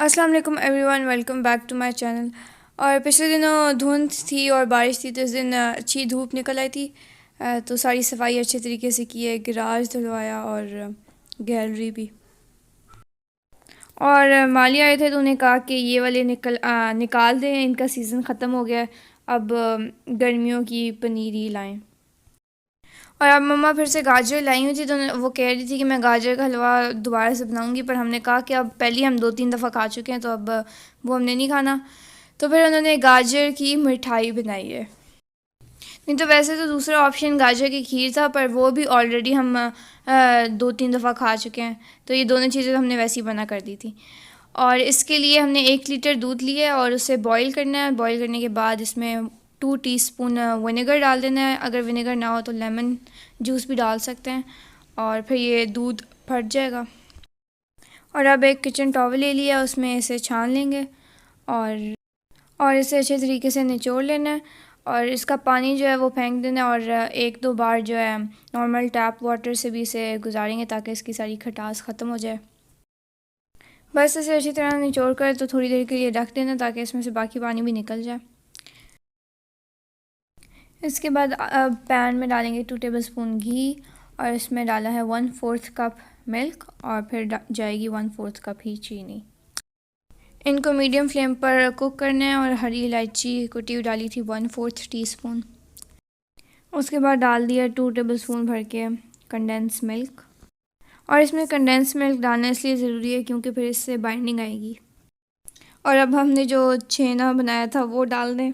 अस्सलाम वालेकुम everyone, welcome back to my channel. और पिछले दिनों धुंध थी और बारिश थी, तो इस दिन अच्छी धूप निकल आई थी। तो सारी सफाई अच्छे तरीके से की है, गराज धुलवाया और गैलरी भी। और माली आए थे तो उन्हें कहा कि ये वाले निकाल दें, इनका सीज़न ख़त्म हो गया है, अब गर्मियों की पनीरी लाएं। और अब मम्मा फिर से गाजर लाई हुई थी, तो वो कह रही थी कि मैं गाजर का हलवा दोबारा से बनाऊंगी, पर हमने कहा कि अब पहले हम 2-3 दफ़ा खा चुके हैं, तो अब वो हमने नहीं खाना। तो फिर उन्होंने गाजर की मिठाई बनाई है। नहीं तो वैसे तो दूसरा ऑप्शन गाजर की खीर था, पर वो भी ऑलरेडी हम 2-3 दफ़ा खा चुके हैं, तो ये दोनों चीज़ें तो हमने वैसे ही बना कर दी थी। और इसके लिए हमने 1 लीटर दूध लिया और उसे बॉईल करना है। बॉईल करने के बाद इसमें 2 टीस्पून विनेगर डाल देना है। अगर विनेगर ना हो तो लेमन जूस भी डाल सकते हैं, और फिर ये दूध फट जाएगा। और अब एक किचन टॉवल ले लिया, उसमें इसे छान लेंगे और इसे अच्छे तरीके से निचोड़ लेना है। और इसका पानी जो है वो फेंक देना है, और 1-2 बार जो है नॉर्मल टैप वाटर से भी इसे गुजारेंगे, ताकि इसकी सारी खटास ख़त्म हो जाए। बस इसे अच्छी तरह निचोड़ कर तो थोड़ी देर के लिए रख देना, ताकि इसमें से बाकी पानी भी निकल जाए। इसके बाद अब पैन में डालेंगे 2 टेबलस्पून घी, और इसमें डाला है 1/4 कप मिल्क, और फिर जाएगी 1/4 कप ही चीनी। इनको मीडियम फ्लेम पर कुक करना है। और हरी इलायची कुटी हुई डाली थी 1/4 टीस्पून। उसके बाद डाल दिया 2 टेबलस्पून भर के कंडेंस मिल्क। और इसमें कंडेंस मिल्क डालना इसलिए ज़रूरी है क्योंकि फिर इससे बाइंडिंग आएगी। और अब हमने जो छेना बनाया था वो डाल दें,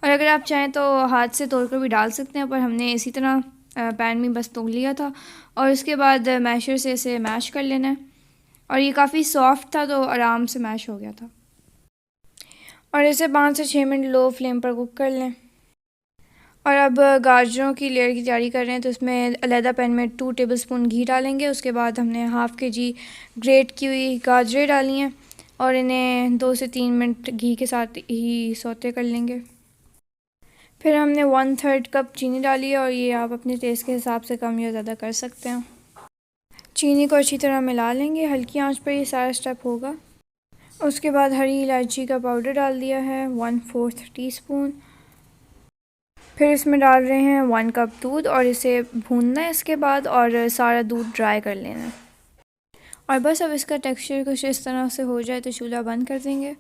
और अगर आप चाहें तो हाथ से तोड़कर भी डाल सकते हैं, पर हमने इसी तरह पैन में बस तोड़ लिया था। और उसके बाद मैशर से इसे मैश कर लेना है। और ये काफ़ी सॉफ्ट था, तो आराम से मैश हो गया था। और इसे 5 से 6 मिनट लो फ्लेम पर कुक कर लें। और अब गाजरों की लेयर की तैयारी कर रहे हैं, तो इसमें अलहदा पैन में 2 टेबलस्पून घी डालेंगे। उसके बाद हमने हाफ़ kg ग्रेट की हुई गाजरें डाली हैं, और इन्हें 2 से 3 मिनट घी के साथ ही सौते कर लेंगे। फिर हमने 1/3 कप चीनी डाली है, और ये आप अपने टेस्ट के हिसाब से कम या ज़्यादा कर सकते हैं। चीनी को अच्छी तरह मिला लेंगे, हल्की आंच पर ये सारा स्टेप होगा। उसके बाद हरी इलायची का पाउडर डाल दिया है 1/4 टीस्पून। फिर इसमें डाल रहे हैं 1 कप दूध, और इसे भूनना है इसके बाद, और सारा दूध ड्राई कर लेना है। और बस अब इसका टेक्सचर कुछ इस तरह से हो जाए तो चूल्हा बंद कर देंगे।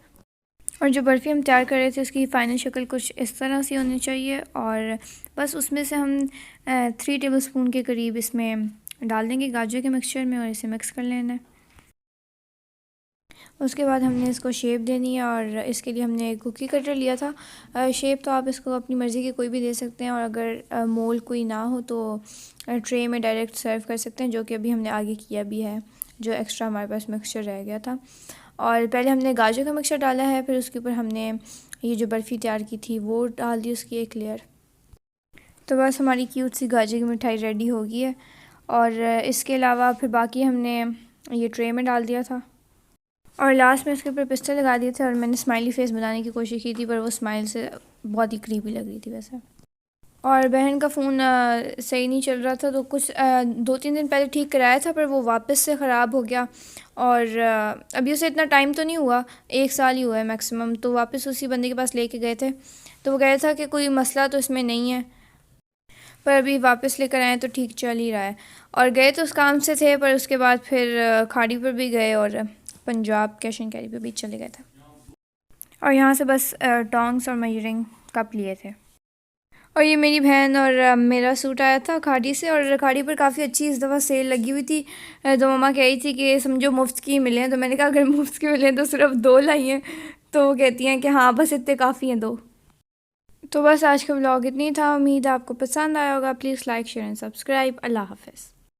और जो बर्फ़ी हम तैयार कर रहे थे उसकी फ़ाइनल शक्ल कुछ इस तरह से होनी चाहिए। और बस उसमें से हम 3 टेबलस्पून के करीब इसमें डाल देंगे गाजर के मिक्सचर में, और इसे मिक्स कर लेना है। उसके बाद हमने इसको शेप देनी है, और इसके लिए हमने एक कुकी कटर लिया था। शेप तो आप इसको अपनी मर्ज़ी की कोई भी दे सकते हैं, और अगर मोल्ड कोई ना हो तो ट्रे में डायरेक्ट सर्व कर सकते हैं, जो कि अभी हमने आगे किया भी है, जो एक्स्ट्रा हमारे पास मिक्सचर रह गया था। और पहले हमने गाजर का मिक्सचर डाला है, फिर उसके ऊपर हमने ये जो बर्फ़ी तैयार की थी वो डाल दी, उसकी एक लेयर। तो बस हमारी क्यूट सी गाजर की मिठाई रेडी हो गई है। और इसके अलावा फिर बाकी हमने ये ट्रे में डाल दिया था, और लास्ट में इसके ऊपर पिस्ते लगा दिए थे। और मैंने स्माइली फेस बनाने की कोशिश की थी, पर वो स्माइल से बहुत ही क्रीपी लग रही थी वैसे। और बहन का फ़ोन सही नहीं चल रहा था, तो कुछ 2-3 दिन पहले ठीक कराया था, पर वो वापस से ख़राब हो गया। और अभी उसे इतना टाइम तो नहीं हुआ, 1 साल ही हुआ है मैक्सिमम। तो वापस उसी बंदे के पास लेके गए थे, तो वो कह रहा था कि कोई मसला तो इसमें नहीं है, पर अभी वापस लेकर आए तो ठीक चल ही रहा है। और गए तो उस काम से थे, पर उसके बाद फिर खाड़ी पर भी गए, और पंजाब कैश एंड कैरी पे भी चले गए थे। और यहाँ से बस टोंग्स और मेजरिंग कप लिए थे। और ये मेरी बहन और मेरा सूट आया था खाड़ी से, और खाड़ी पर काफ़ी अच्छी इस दफ़ा सेल लगी हुई थी। तो मम्मा कह रही थी कि समझो मुफ्त की मिले हैं, तो मैंने कहा अगर मुफ्त की मिले हैं तो सिर्फ 2 लाई हैं। तो वो कहती हैं कि हाँ बस इतने काफ़ी हैं 2। तो बस आज का व्लॉग इतनी था। उम्मीद है आपको पसंद आया होगा। Please like share and subscribe. अल्लाह हाफ़िज़।